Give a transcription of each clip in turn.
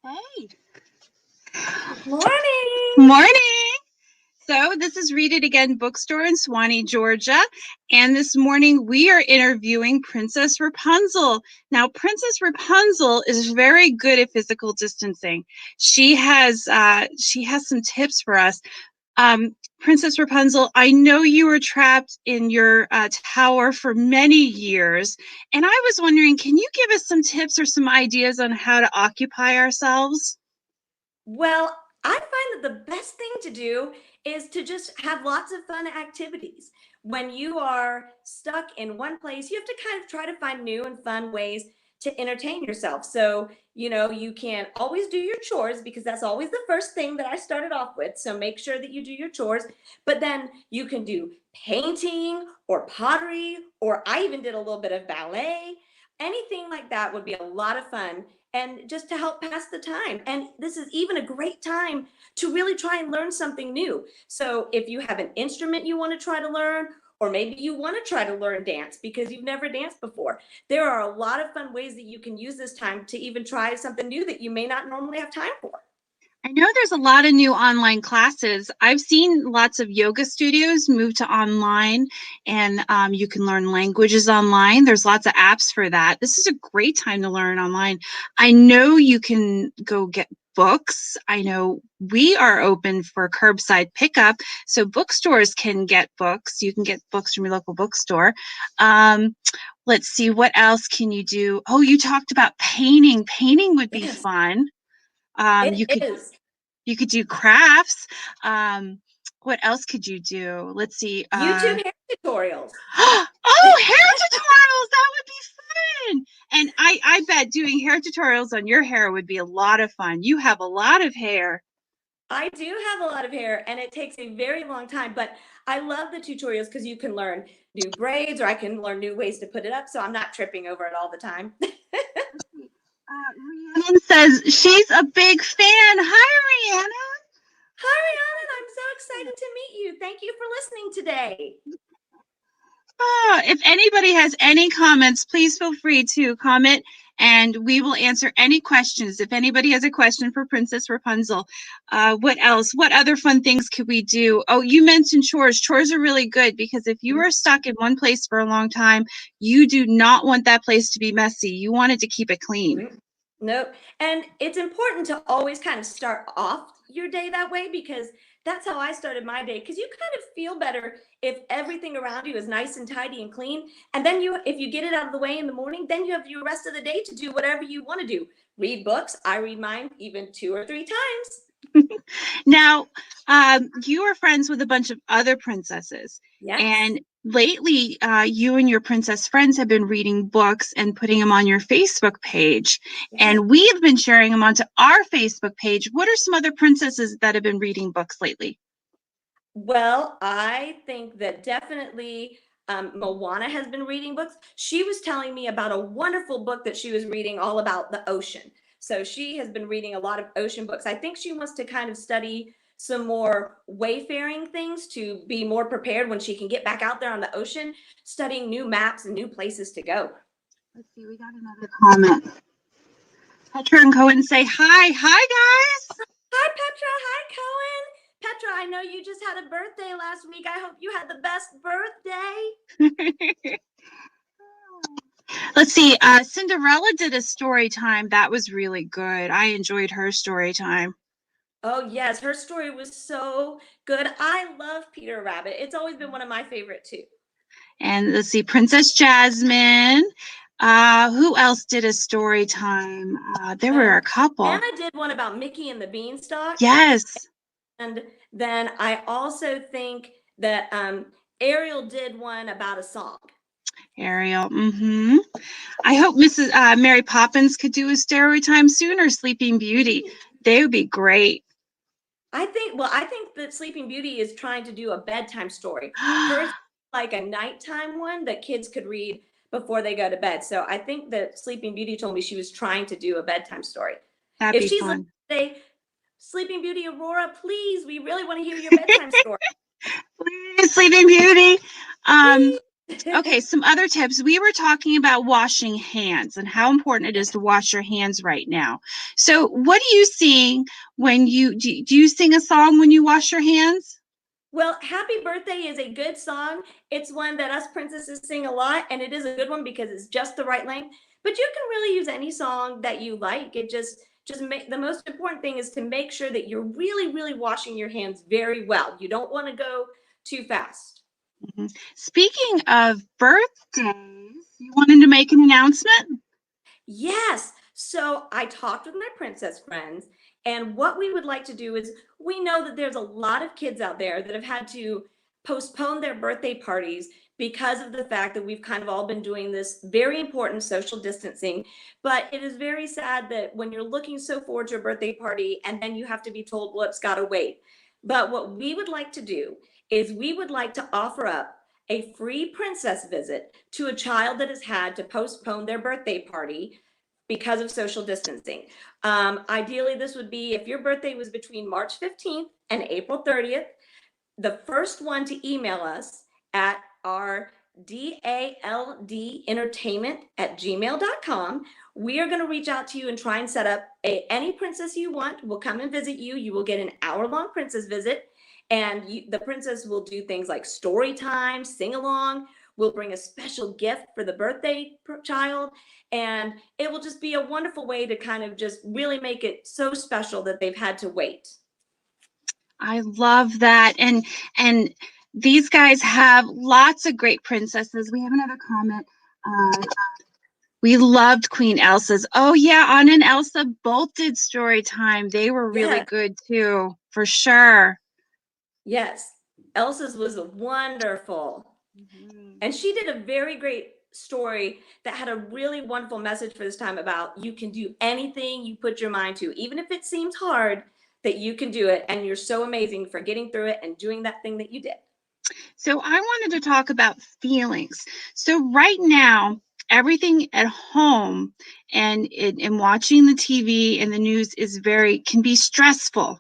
Hey. Morning. Morning. So this is Read It Again Bookstore in Suwanee, Georgia. And this morning we are interviewing Princess Rapunzel. Now, Princess Rapunzel is very good at physical distancing. She has some tips for us. Princess Rapunzel, I know you were trapped in your tower for many years. And I was wondering, can you give us some tips or some ideas on how to occupy ourselves? Well, I find that the best thing to do is to just have lots of fun activities. When you are stuck in one place, you have to kind of try to find new and fun ways to entertain yourself. So, you can always do your chores because that's always the first thing that I started off with. So make sure that you do your chores. But then you can do painting or pottery, or I even did a little bit of ballet. Anything like that would be a lot of fun and just to help pass the time. And this is even a great time to really try and learn something new. So if you have an instrument you want to try to learn, or maybe you want to try to learn dance because you've never danced before, there are a lot of fun ways that you can use this time to even try something new that you may not normally have time for. I know there's a lot of new online classes. I've seen lots of yoga studios move to online, and you can learn languages online. There's lots of apps for that. This is a great time to learn online. I know you can go get books. I know we are open for curbside pickup, so bookstores can get books. You can get books from your local bookstore. Um, let's see, what else can you do? Oh, you talked about painting. Painting would be Yes, fun. Um, it you could is. you could do crafts. What else could you do? Let's see. YouTube hair tutorials. Oh, hair tutorials. That would be fun. And I bet doing hair tutorials on your hair would be a lot of fun. You have a lot of hair. I do have a lot of hair and it takes a very long time, but I love the tutorials because you can learn new braids or I can learn new ways to put it up so I'm not tripping over it all the time. Rhiannon says she's a big fan. Hi, Rhiannon. Hi, Rhiannon. I'm so excited to meet you. Thank you for listening today. Oh, if anybody has any comments, please feel free to comment and we will answer any questions. If anybody has a question for Princess Rapunzel, what else? What other fun things could we do? Oh, you mentioned chores. Chores are really good because if you are stuck in one place for a long time, you do not want that place to be messy. You want it to keep it clean. Nope. And it's important to always kind of start off your day that way because that's how I started my day. Because you kind of feel better if everything around you is nice and tidy and clean. And then if you get it out of the way in the morning, then you have your rest of the day to do whatever you want to do. Read books. I read mine even 2 or 3 times. Now, you are friends with a bunch of other princesses, Yes. and lately, you and your princess friends have been reading books and putting them on your Facebook page, Yes. and we have been sharing them onto our Facebook page. What are some other princesses that have been reading books lately? Well, I think that definitely Moana has been reading books. She was telling me about a wonderful book that she was reading all about the ocean. So she has been reading a lot of ocean books. I think she wants to kind of study some more wayfaring things to be more prepared when she can get back out there on the ocean, studying new maps and new places to go. Let's see, we got another comment. Petra and Cohen say hi. Hi, Hi, Petra. Hi, Cohen. Petra, I know you just had a birthday last week. I hope you had the best birthday. guys. Let's see. Cinderella did a story time. That was really good. I enjoyed her story time. Oh, yes, her story was so good. I love Peter Rabbit. It's always been one of my favorite too. And let's see, Princess Jasmine. Who else did a story time? There were Um, a couple. Anna did one about Mickey and the Beanstalk. Yes, And then I also think that Ariel did one about a song. Ariel. I hope Mrs. Mary Poppins could do a story time soon, or Sleeping Beauty. They would be great. I think that Sleeping Beauty is trying to do a bedtime story. Hers like a nighttime one that kids could read before they go to bed. So I think that Sleeping Beauty told me she was trying to do a bedtime story. That'd If be she's listening fun. today, Sleeping Beauty Aurora, please, we really want to hear your bedtime story. Please, Sleeping Beauty. Um, Please. Okay, some other tips. We were talking about washing hands and how important it is to wash your hands right now. So, what do you sing when do you sing a song when you wash your hands? Well, Happy Birthday is a good song. It's one that us princesses sing a lot, and it is a good one because it's just the right length. But you can really use any song that you like. It just make the most important thing is to make sure that you're really, really washing your hands very well. You don't want to go too fast. Mhm. Speaking of birthdays, you wanted to make an announcement? Yes. So I talked with my princess friends, and what we would like to do is we know that there's a lot of kids out there that have had to postpone their birthday parties because of the fact that we've kind of all been doing this very important social distancing. But it is very sad that when you're looking so forward to a birthday party and then you have to be told, well, it's got to wait. But what we would like to do is we would like to offer up a free princess visit to a child that has had to postpone their birthday party because of social distancing. Ideally, this would be if your birthday was between March 15th and April 30th, the first one to email us at our daldentertainment@gmail.com. We are going to reach out to you and try and set up any princess you want. We'll come and visit you. You will get an hour-long princess visit, and the princess will do things like story time, sing along. We'll bring a special gift for the birthday child, and it will just be a wonderful way to kind of just really make it so special that they've had to wait. I love that. And these guys have lots of great princesses. We have another comment. Uh, we loved Queen Elsa's. Oh yeah, Anna and Elsa both did story time. They were really Yes. good too, for sure. Yes, Elsa's was wonderful. Mhm. And she did a very great story that had a really wonderful message for this time about you can do anything you put your mind to, even if it seems hard, that you can do it. And you're so amazing for getting through it and doing that thing that you did. So I wanted to talk about feelings. So right now, everything at home and watching the TV and the news is very can be stressful.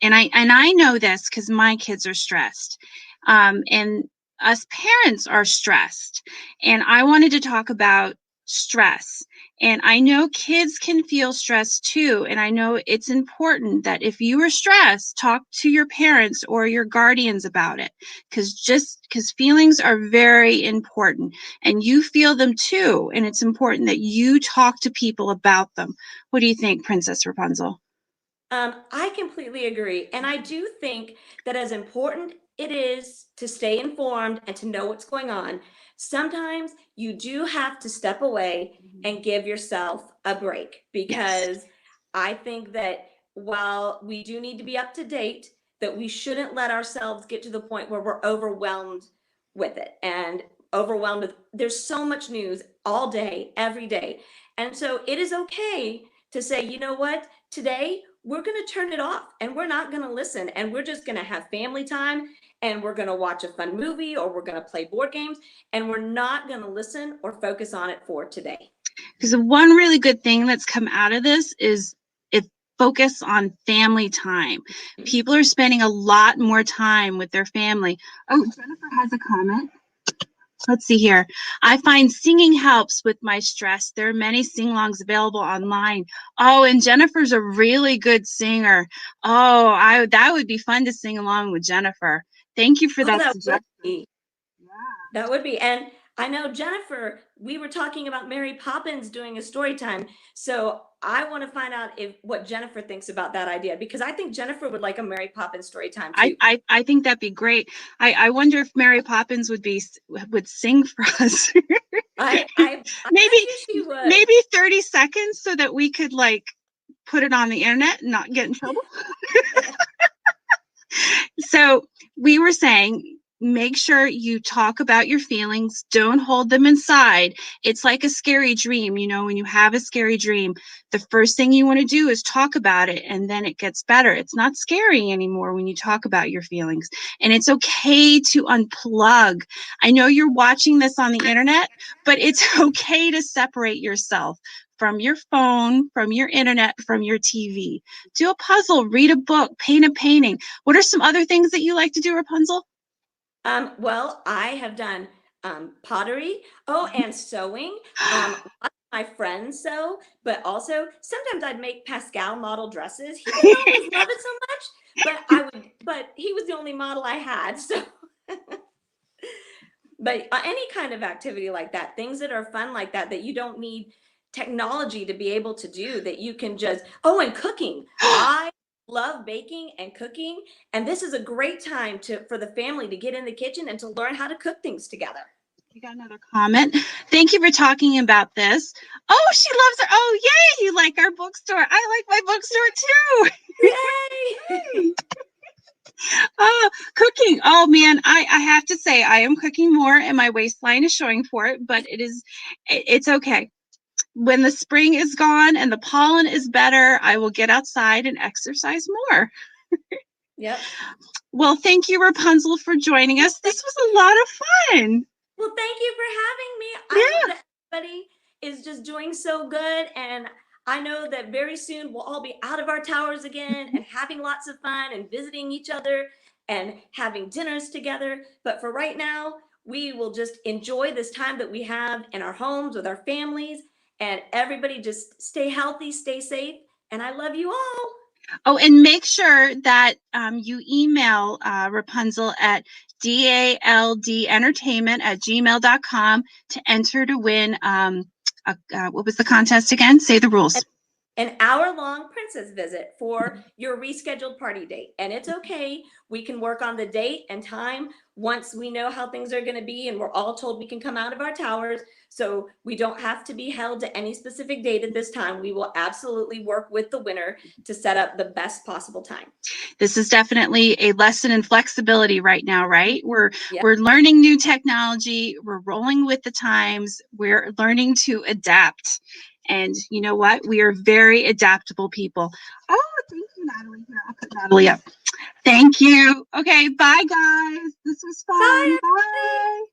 And I know this because my kids are stressed, and us parents are stressed. And I wanted to talk about stress. And I know kids can feel stressed too. And I know it's important that if you are stressed, talk to your parents or your guardians about it. Because feelings are very important and you feel them too. And it's important that you talk to people about them. What do you think, Princess Rapunzel? I completely agree. And I do think that as important it is to stay informed and to know what's going on, sometimes you do have to step away Mhm. and give yourself a break Yes. because I think that while we do need to be up to date, that we shouldn't let ourselves get to the point where we're overwhelmed with it and overwhelmed with there's so much news all day, every day. And so it is okay to say, you know what, today we're going to turn it off and we're not going to listen and we're just going to have family time and we're going to watch a fun movie or we're going to play board games and we're not going to listen or focus on it for today. Because one really good thing that's come out of this is it focus on family time. People are spending a lot more time with their family. Oh, Jennifer has a comment. Let's see here. I find singing helps with my stress. There are many sing-alongs available online. Oh, and Jennifer's a really good singer. Oh, I that would be fun to sing along with Jennifer. Thank you for Oh, that that would suggestion. be. Yeah. That would be. And I know Jennifer, we were talking about Mary Poppins doing a story time. So I want to find out if what Jennifer thinks about that idea because I think Jennifer would like a Mary Poppins story time I, too. I, I think that'd be great. I wonder if Mary Poppins would sing for us. I maybe bet you she would. maybe 30 seconds so that we could like put it on the internet and not get in trouble. So we were saying make sure you talk about your feelings, don't hold them inside. It's like a scary dream. When you have a scary dream, the first thing you want to do is talk about it and then it gets better. It's not scary anymore when you talk about your feelings, and it's okay to unplug. I know you're watching this on the internet, but it's okay to separate yourself from your phone, from your internet, from your TV. Do a puzzle, read a book, paint a painting. What are some other things that you like to do, Rapunzel? Well, I have done pottery. Oh, and sewing. Lots of my friends sew, but also sometimes I'd make Pascal model dresses. He didn't always love it so much, but he was the only model I had. So, but any kind of activity like that, things that are fun like that, that you don't need technology to be able to do, that you can just, oh, and cooking. I love baking and cooking, and this is a great time for the family to get in the kitchen and to learn how to cook things together. You got another comment. Thank you for talking about this. Oh, she loves her. Oh, yay, you like our bookstore. I like my bookstore too. Yay! Oh, cooking. Oh man, I have to say I am cooking more and my waistline is showing for it, but it's okay. When the spring is gone and the pollen is better, I will get outside and exercise more. Yep. Well, thank you, Rapunzel, for joining us. This was a lot of fun. Well, thank you for having me. I Yeah. hope that everybody is just doing so good. And I know that very soon we'll all be out of our towers again and having lots of fun and visiting each other and having dinners together. But for right now, we will just enjoy this time that we have in our homes with our families. And everybody just stay healthy, stay safe. And I love you all. Oh, and make sure that you email Rapunzel at daldentertainment@gmail.com to enter to win. What was the contest again? Say the rules. An hour-long princess visit for your rescheduled party date. And it's okay. We can work on the date and time once we know how things are going to be and we're all told we can come out of our towers. So we don't have to be held to any specific date at this time. We will absolutely work with the winner to set up the best possible time. This is definitely a lesson in flexibility right now, right? We're Yep. learning new technology. We're rolling with the times. We're learning to adapt. And you know what? We are very adaptable people. Oh, thank you, Natalie. Here, I'll put Natalie up. Thank you. Okay, bye, guys. This was fun. Bye, Bye.